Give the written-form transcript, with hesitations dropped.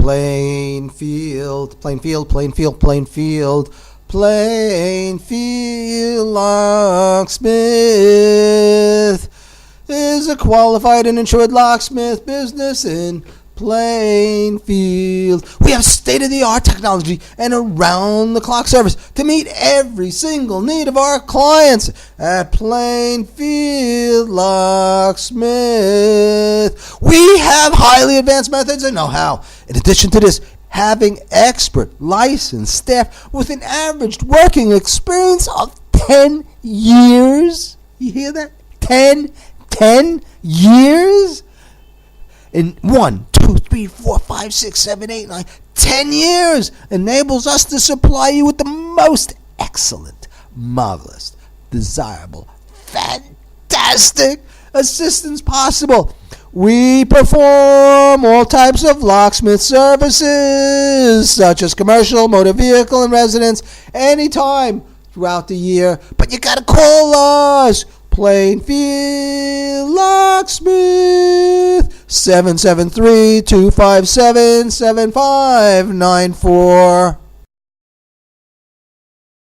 Plainfield, Plainfield, Plainfield, Plainfield, Plainfield Locksmith is a qualified and insured locksmith business in Plainfield. We have state-of-the-art technology and around-the-clock service to meet every single need of our clients at Plainfield Locksmith. We have highly advanced methods and know-how. In addition to this, having expert licensed staff with an average working experience of 10 years. You hear that? 10 years? In 1, 2, 3, 4, 5, 6, 7, 8, 9, 10 years enables us to supply you with the most excellent, marvelous, desirable, fantastic assistance possible. We perform all types of locksmith services, such as commercial, motor vehicle, and residence, anytime throughout the year. But you gotta call us. Plainfield Locksmith, 773-257-7594.